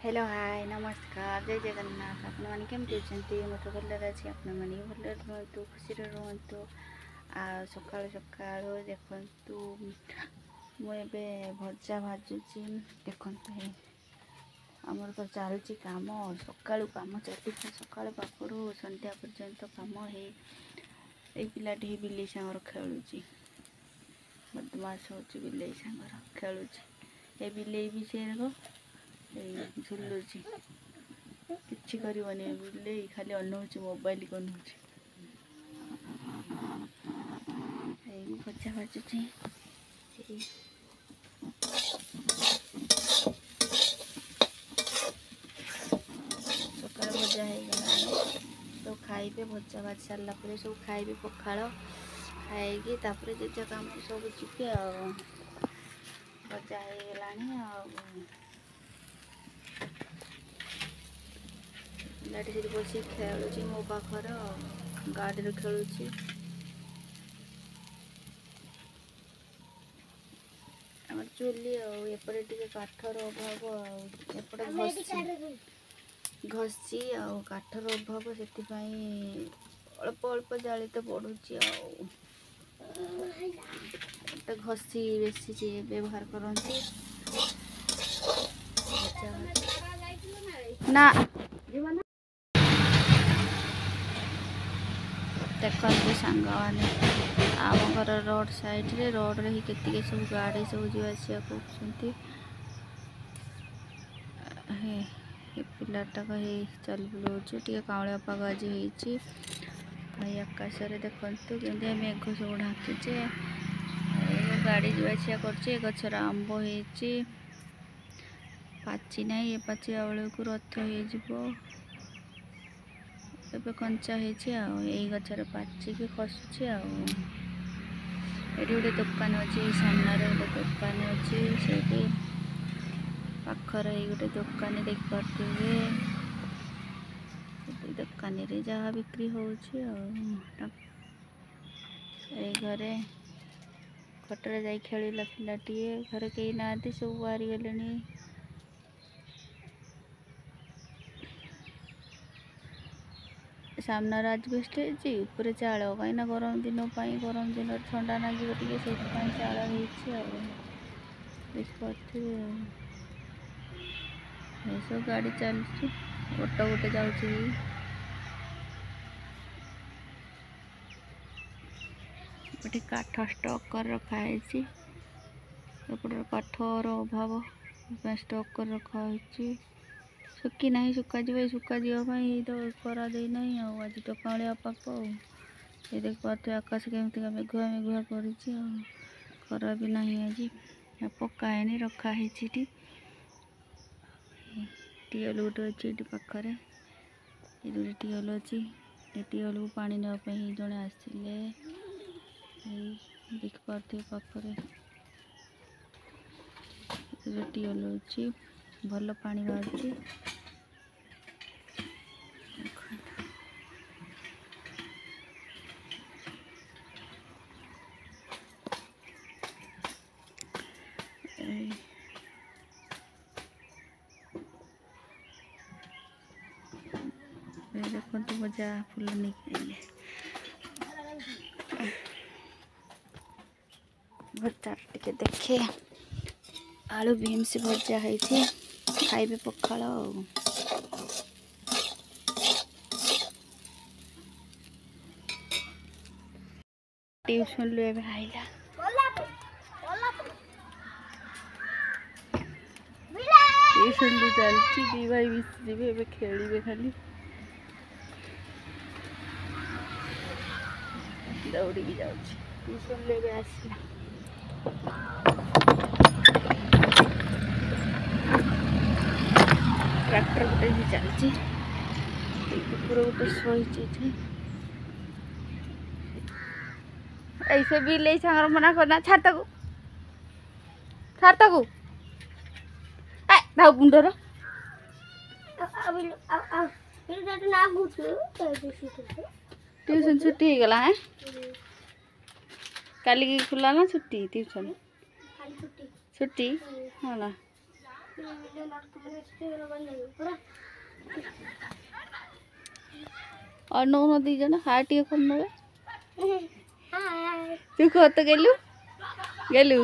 hello hi नमस्कार जय जगन्नाथ आपण मैंने केमती अच्छे मत भलर अच्छे आपण मैंने भलर रुहतु खुशी रुहतु आ सका सका देखु मुझे भजा भाजुची देखु आमर तो चलुची कम सका कम चलती सका पाखर सन्ध्या पर्यंत कम है पिलाटी बिल्ली सांगर खेलुची बदमाश हो बिल्ली सांगर खेलुची ए बिल्ली भी से झुलुची किसी कर बिल्ली खाली अनौची मोबाइल को भजा भाजुची सकाल भजा हो सब खाइबे भजा भाज सारा सब खाइबे पखाड़ खाई जे काम सब जीवे भजा हो पिलाटी से बस खेलुची मो पाखर गाड़ी खेलुची आम चुली एपटे टे काठर अभाव एपटे घसी काठर अभाव से अल्प अल्प जाली तो पड़ुची घसी बेसी व्यवहार करती ना देखते सांग मैंने आम घर रोड साइड रे रोड रे केतिके सब गाड़ी सब जीवासिया कर पिलाटा चल बुलाऊँ टे काउलिया पाग आज हो आकाश देखते केमी मेघ सब ढाकुचे गाड़ी जीवासिया कर गचर आंब हो पाची ना ये पाचिया बेलू को रथ हो ଏବେ कंचा है गचर पाचिकी खसुची गोटे दुकान अच्छे सामने गोटे दुकान अच्छे से पाखर गोटे दुकान देखिपे दुकान रे जहाँ बिक्री होची घरे खटर जा खेल पिलाटी घर कहीं ना सब बाहरी गले सामने राजबेस्ट ऊपर चाल कहीं गरम दिन गरम दिन ठंडा लगे से चाल देखिए सब गाड़ी चलती ऑटो गोटे जाऊँगी गोटे काठ स्टॉक कर रखाई एपटर काठर अभाव स्टॉक कर रखाई सुखी ना सुखा जावाई तो खरा देना आज तो कालिया पाक ये देख पाते आकाश केमती मेघुआ मेघुआ कर खरा भी ना आज पकाए रखाई टीएल गोटे अच्छी पाखे ये टीएल अच्छी टीएल को पानी नापी जड़े आसिले देखिपे पाखे टीएल अच्छी भल पानी बाहर देखते भजा फूल नहीं भजा टे देखे आलू बीन्स भजा है खाइबे पखाड़ ट्यूशन लु आइला ट्यूशन लु चलती दी भाई मिसी खेलिए खाली दौड़ी जाऊँ ट्यूशन ले आसला ट्रैक्टर गोटे भी चलती कुकुर गोटे शही ऐसे भी ले सांगर मना करना छाता को भाव बुंडर ट्यूशन छुट्टी हो गला है काली खुला ना छुट्टी ट्यूशन छुट्टी हाँ और नौ दी जन हार्ट ये कर नवे तू को तो गेलु गेलु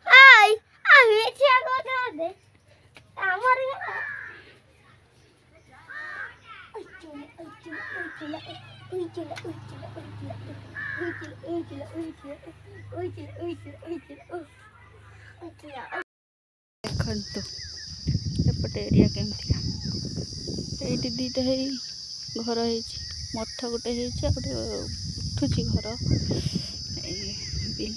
हाय আমি ছিয়া কথা দে আমার देखो एपटे एरिया केमती ये दीटा है घर मठ गोटे गोटे उठुची घर बिल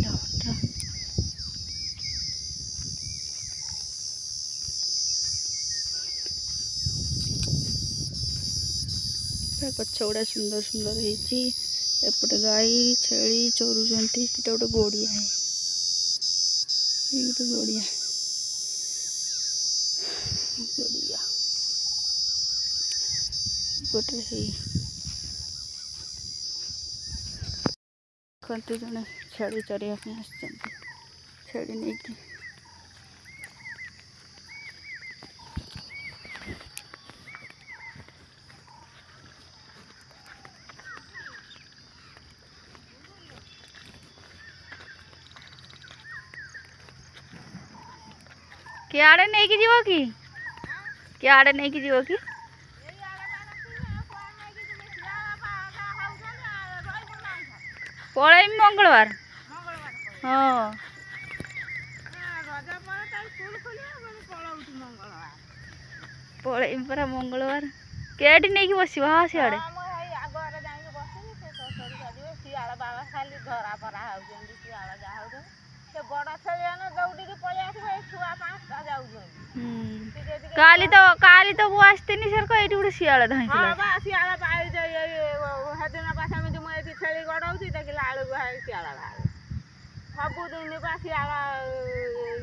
गछ गुड़ा सुंदर सुंदर एपटे गाई छेली चोरुचंती सेटा गोटे गोड़िया है गोटे गोड़िया गोड़िया गोटे देखते जड़े छेली चरिया छेली नहीं किआड़े नहीं कि जीव कि किआड़े नहीं कि जीव कि पड़े मंगलवार हाँ पड़े पूरा मंगलवार केटी नहीं कि बस हाँ सियाड़े काली तो वो आसतीनी सर को एटी गोटे सियाल धाई हां बा सियाल बाई जे हदिन पाछा में जो एटी छेली गडौती देखिला आलू बाई सियाल बाई सब दिन बा सियाल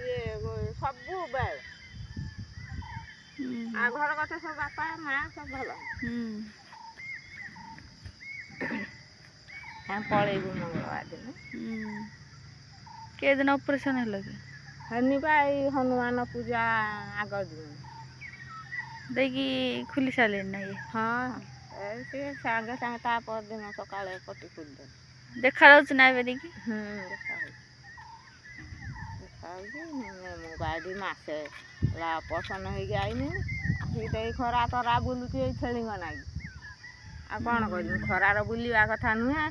ये सब बेल आ घर कते सब बापा मां सब भलो हम पळेबु मंगलवार दिन के दिन ऑपरेशन है लगे हनी बाई हनुमान पूजा आग दिन देखी खुली साले ना ये हाँ ऐसे सागे सागे ता पर दिन सकाळे पट्टी खुल दे देखा जाउछ ना बे देखी देखा हो मो गाड़ी मासे ला पसन हो गई आसी खरा तरा बुलुची छेली नागी आ कौन कर खरार बुलवा कथा नुहे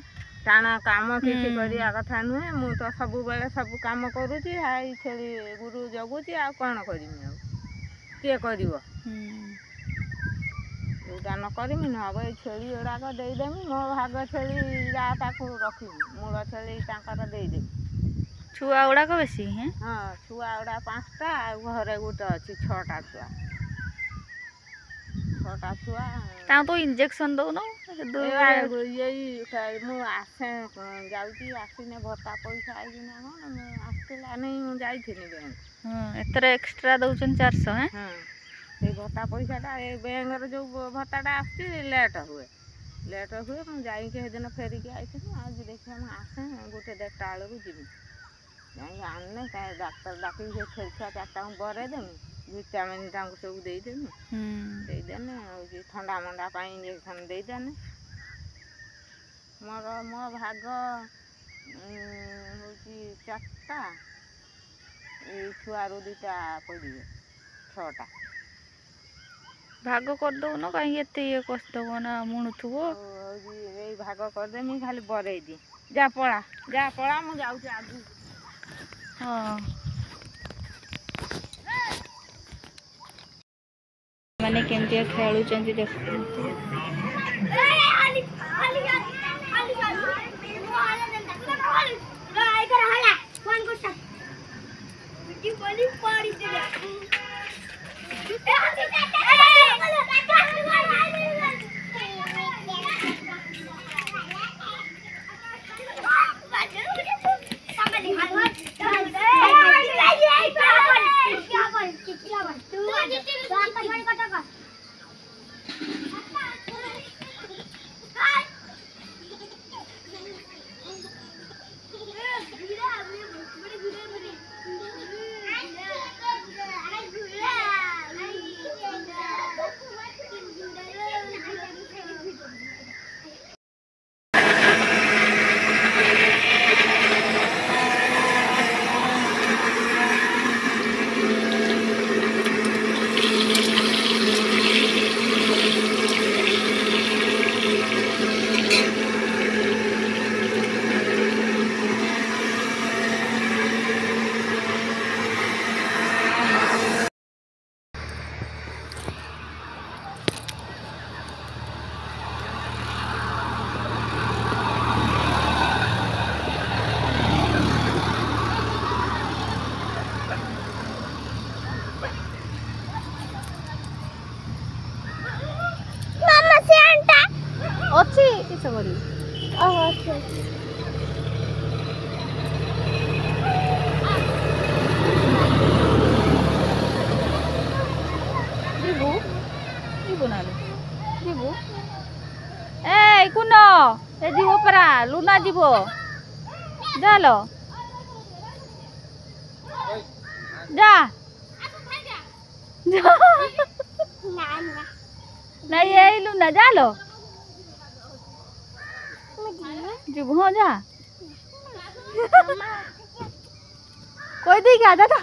टाण काम किसी करिया कथा नुहे मु तो सब बेले सब काम करुची हाई छेली गुरु जगुची आ कौन करमी आ किए कर जोटा न करमी ना ये छेली गुड़ाक देदेमी मो भाग छेली रखी मूल छेली देदेमी छुआ गुड़ाक बेसी हैं हाँ छुआ गुड़ा 5टा घरे गोटे अच्छी 6टा छुआ 6टा छुआ तो इंजेक्शन दौन यही मु आसे जाऊँगी आसने भत्ता पैसा आई ना कौन आसला नहीं मुझे बैंक एथर एक्सट्रा दौन 400 हैं हाँ से भत्ता पैसाटा बैंक जो भत्ताटा आस लेट हुए मुझे दिन फेरिकी आई आज देखिए मुझे आसे गोटे 1:30 बेलू जीवी जाइए आने कहीं डाक्तर डाक छे छुआ 4टा बरेदेमी विटामिन सब देदेमी देदेने ठंडा मंडा इंजेक्शन देदेने मोर मो भाग हूँ 4टा छुआर 2टा पड़े 6टा भाग कर दौन कहीं ये कष्ट ना मुणुथुव ये भाग करदेमी खाली बरई दी जा पड़ा मुझे जाऊँ आगू हाँ मैंने केमती खेलुंट देख ଲୁନା ଯିବ ଚାଲ ଯା ନାଇଁ ଏଇ ଲୁନା ଚାଲ ଯିବୁ ହଁ ଯା କହିଦେଇକି ଆଦା ତ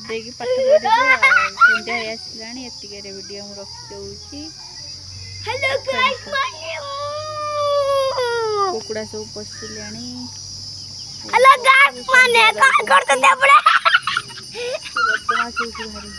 ଦେଇକି ପାଠ ପଢିବ ସନ୍ଧ୍ୟା ହେଇ ଆସିଲାଣି ଏତିକିରେ ଭିଡ଼ିଓ ମୁଁ ରଖିଦେଉଛି କୁକୁଡ଼ା ସବୁ ପଶିଲେଣି ବଦମାସ ହଉଛି ଭାରି